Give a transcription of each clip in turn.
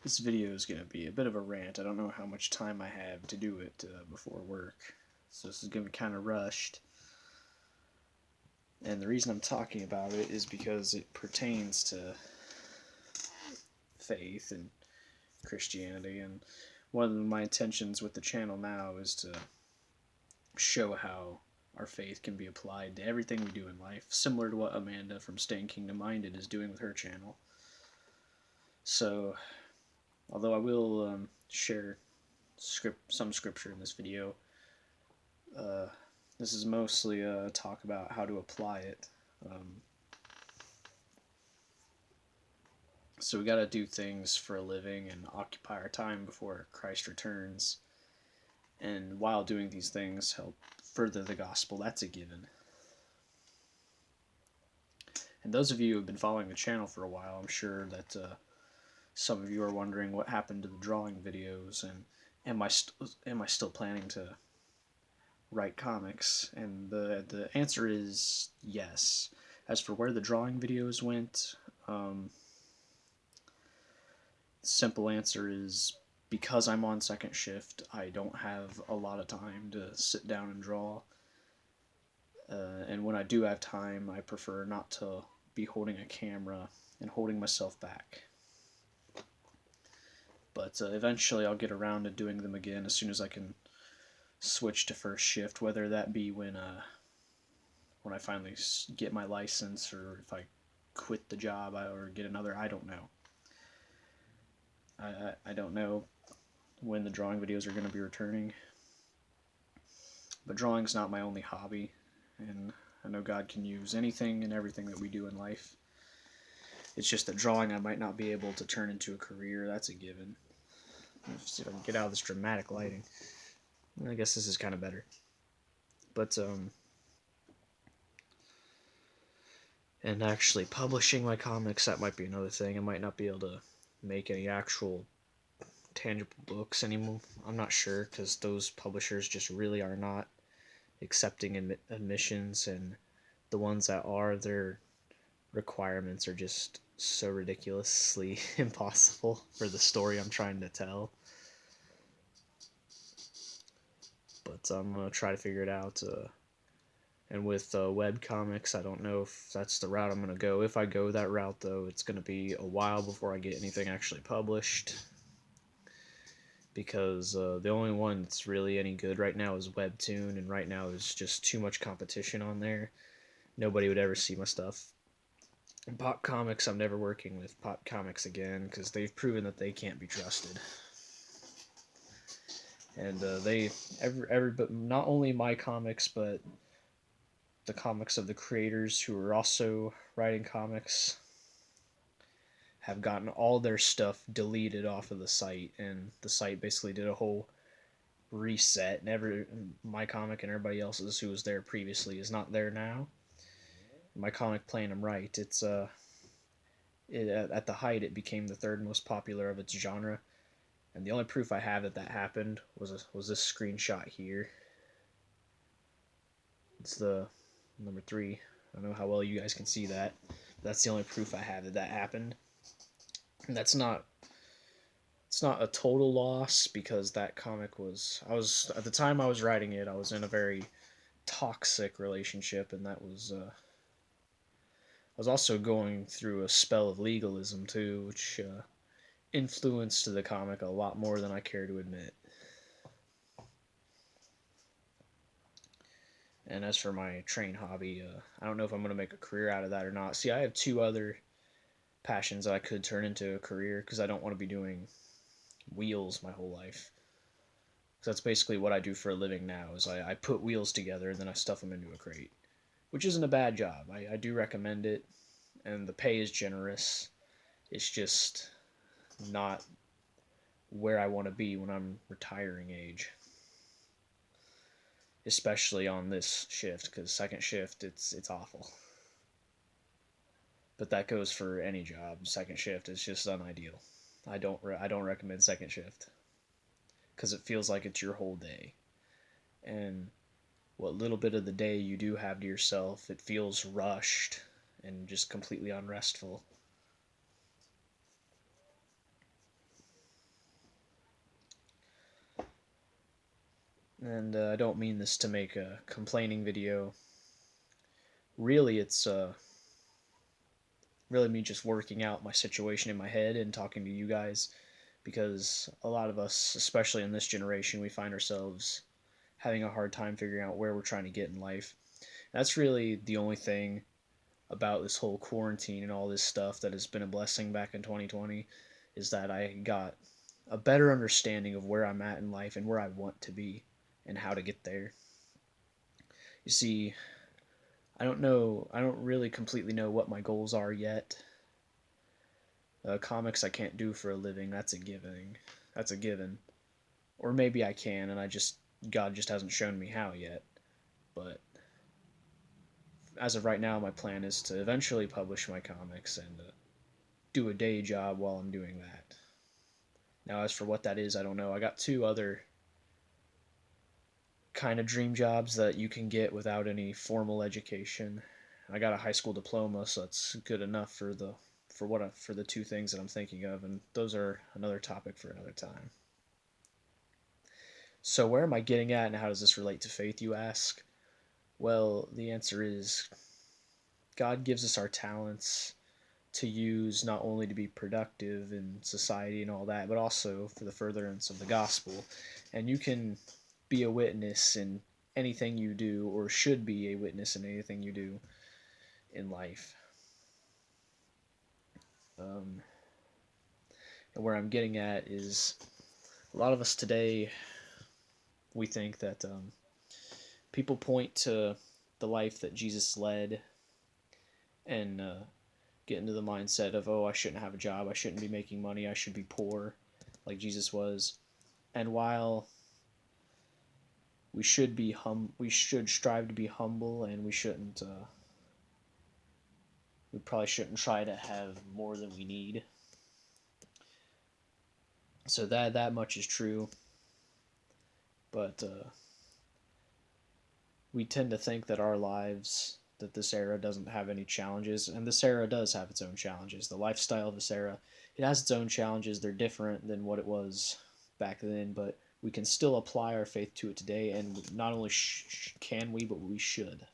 This video is going to be a bit of a rant. I don't know how much time I have to do it before work, so this is going to be kind of rushed. And the reason I'm talking about it is because it pertains to faith and Christianity, and one of my intentions with the channel now is to show how our faith can be applied to everything we do in life, similar to what Amanda from Staying Kingdom Minded is doing with her channel. So, although I will share some scripture in this video, this is mostly a talk about how to apply it. So we got to do things for a living and occupy our time before Christ returns. And while doing these things, help further the gospel. That's a given. And those of you who have been following the channel for a while, I'm sure that some of you are wondering what happened to the drawing videos, and am I still planning to write comics? And the answer is yes. As for where the drawing videos went, simple answer is because I'm on second shift, I don't have a lot of time to sit down and draw. And when I do have time, I prefer not to be holding a camera and holding myself back. But eventually I'll get around to doing them again as soon as I can switch to first shift, whether that be when I finally get my license, or if I quit the job or get another. I don't know. I don't know when the drawing videos are going to be returning. But drawing's not my only hobby, and I know God can use anything and everything that we do in life. It's just that drawing I might not be able to turn into a career. That's a given. Let's see if I can get out of this dramatic lighting. I guess this is kind of better. But and actually publishing my comics, that might be another thing. I might not be able to make any actual tangible books anymore. I'm not sure, because those publishers just really are not accepting admissions, and the ones that are, their requirements are just so ridiculously impossible for the story I'm trying to tell. But I'm going to try to figure it out. And with web comics, I don't know if that's the route I'm going to go. If I go that route, though, it's going to be a while before I get anything actually published, because the only one that's really any good right now is Webtoon, and right now there's just too much competition on there. Nobody would ever see my stuff. And Pop Comics, I'm never working with Pop Comics again, because they've proven that they can't be trusted. And but not only my comics, but the comics of the creators who are also writing comics have gotten all their stuff deleted off of the site, and the site basically did a whole reset, and my comic and everybody else's who was there previously is not there now. My comic, Playing 'em Right, it's at the height it became the third most popular of its genre, and the only proof I have that happened was this screenshot here. It's the number 3. I don't know how well you guys can see that. That's the only proof I have that happened. And it's not a total loss, because that comic was, at the time I was writing it, I was in a very toxic relationship, and that was I was also going through a spell of legalism too, which influenced the comic a lot more than I care to admit. And as for my train hobby, I don't know if I'm going to make a career out of that or not. See, I have 2 other passions that I could turn into a career, because I don't want to be doing wheels my whole life. So that's basically what I do for a living now, is I put wheels together and then I stuff them into a crate, which isn't a bad job. I do recommend it, and the pay is generous. It's just not where I want to be when I'm retiring age, especially on this shift, because second shift, it's awful. But that goes for any job. Second shift is just unideal. I don't recommend second shift, because it feels like it's your whole day, and what little bit of the day you do have to yourself, it feels rushed and just completely unrestful. And I don't mean this to make a complaining video. Really, it's really me just working out my situation in my head and talking to you guys, because a lot of us, especially in this generation, we find ourselves having a hard time figuring out where we're trying to get in life. That's really the only thing about this whole quarantine and all this stuff that has been a blessing back in 2020, is that I got a better understanding of where I'm at in life and where I want to be and how to get there. You see, I don't really completely know what my goals are yet. Comics I can't do for a living, that's a given. Or maybe I can, and God just hasn't shown me how yet. But as of right now, my plan is to eventually publish my comics and do a day job while I'm doing that. Now, as for what that is, I don't know. I got two other kind of dream jobs that you can get without any formal education. I got a high school diploma, so that's good enough for the two things that I'm thinking of, and those are another topic for another time. So where am I getting at, and how does this relate to faith, you ask? Well, the answer is God gives us our talents to use not only to be productive in society and all that, but also for the furtherance of the gospel. And you can be a witness in anything you do, or should be a witness in anything you do in life. And where I'm getting at is, a lot of us today, we think that people point to the life that Jesus led and get into the mindset of, oh, I shouldn't have a job, I shouldn't be making money, I should be poor, like Jesus was. And while we should strive to be humble, and we probably shouldn't try to have more than we need. So that much is true. But we tend to think that our lives, that this era doesn't have any challenges, and this era does have its own challenges. The lifestyle of this era, it has its own challenges. They're different than what it was back then, but we can still apply our faith to it today, and not only can we, but we should.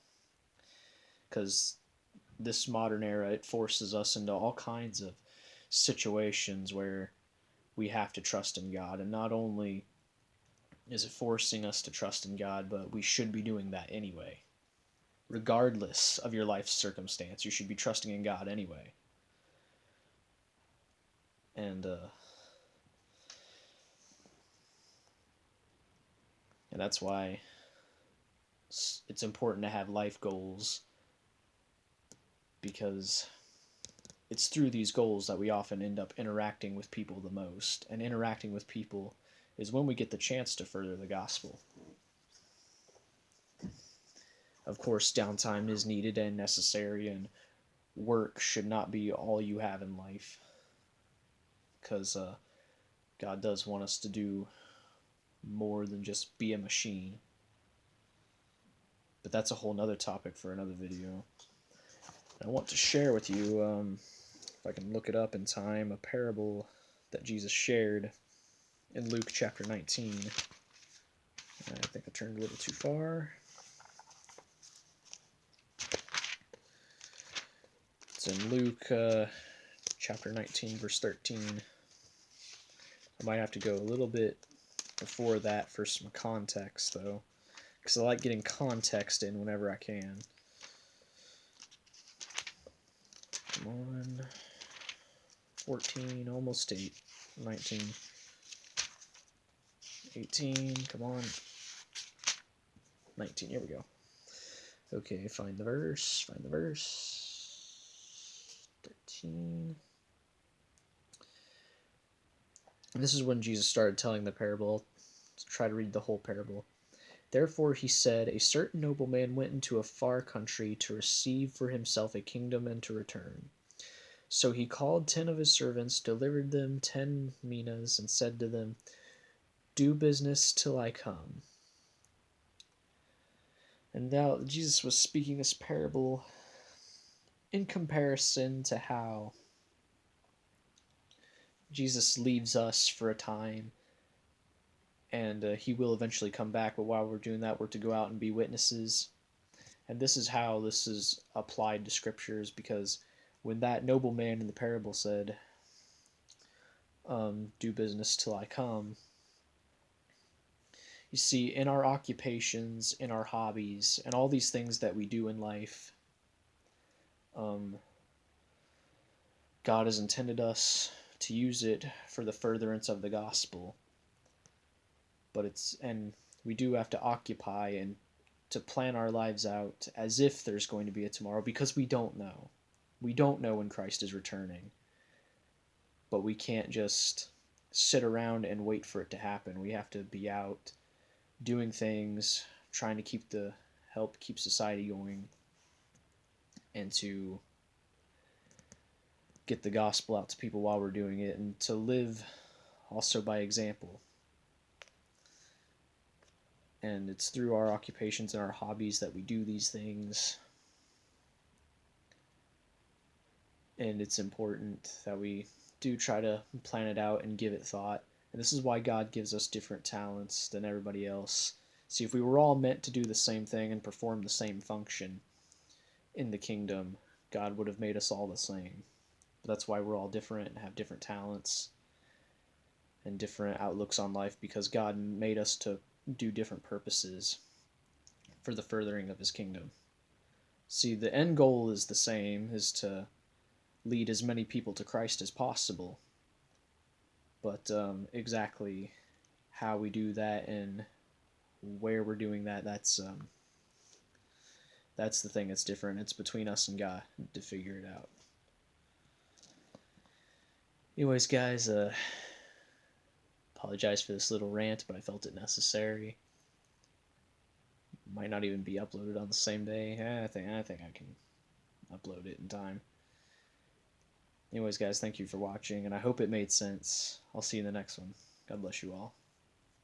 Because this modern era, it forces us into all kinds of situations where we have to trust in God. And not only is it forcing us to trust in God, but we should be doing that anyway. Regardless of your life circumstance, you should be trusting in God anyway. And that's why it's important to have life goals, because it's through these goals that we often end up interacting with people the most. And interacting with people is when we get the chance to further the gospel. Of course, downtime is needed and necessary, and work should not be all you have in life, because God does want us to do more than just be a machine. But that's a whole nother topic for another video. I want to share with you, if I can look it up in time, a parable that Jesus shared in Luke chapter 19. I think I turned a little too far. It's in Luke chapter 19, verse 13. I might have to go a little bit before that for some context, though, because I like getting context in whenever I can. Come on. 14, almost 8. 19. 18, come on. 19, here we go. Okay, find the verse. 13. And this is when Jesus started telling the parable. Let's try to read the whole parable. Therefore he said, a certain nobleman went into a far country to receive for himself a kingdom and to return. So he called 10 of his servants, delivered them 10 minas, and said to them, do business till I come. And now Jesus was speaking this parable in comparison to how Jesus leaves us for a time and he will eventually come back. But while we're doing that, we're to go out and be witnesses. And this is how this is applied to scriptures, because when that nobleman in the parable said, do business till I come, you see, in our occupations, in our hobbies, and all these things that we do in life, um, God has intended us to use it for the furtherance of the gospel. And we do have to occupy and to plan our lives out as if there's going to be a tomorrow, because we don't know. We don't know when Christ is returning. But we can't just sit around and wait for it to happen. We have to be out doing things, trying to help keep society going, and to get the gospel out to people while we're doing it, and to live also by example. And it's through our occupations and our hobbies that we do these things. And it's important that we do try to plan it out and give it thought. And this is why God gives us different talents than everybody else. See, if we were all meant to do the same thing and perform the same function in the kingdom, God would have made us all the same. But that's why we're all different and have different talents and different outlooks on life, because God made us to do different purposes for the furthering of his kingdom. See, the end goal is the same, is to lead as many people to Christ as possible. But exactly how we do that and where we're doing that, that's the thing that's different. It's between us and God to figure it out. Anyways, guys, apologize for this little rant, but I felt it necessary. Might not even be uploaded on the same day. I think I can upload it in time. Anyways, guys, thank you for watching, and I hope it made sense. I'll see you in the next one. God bless you all.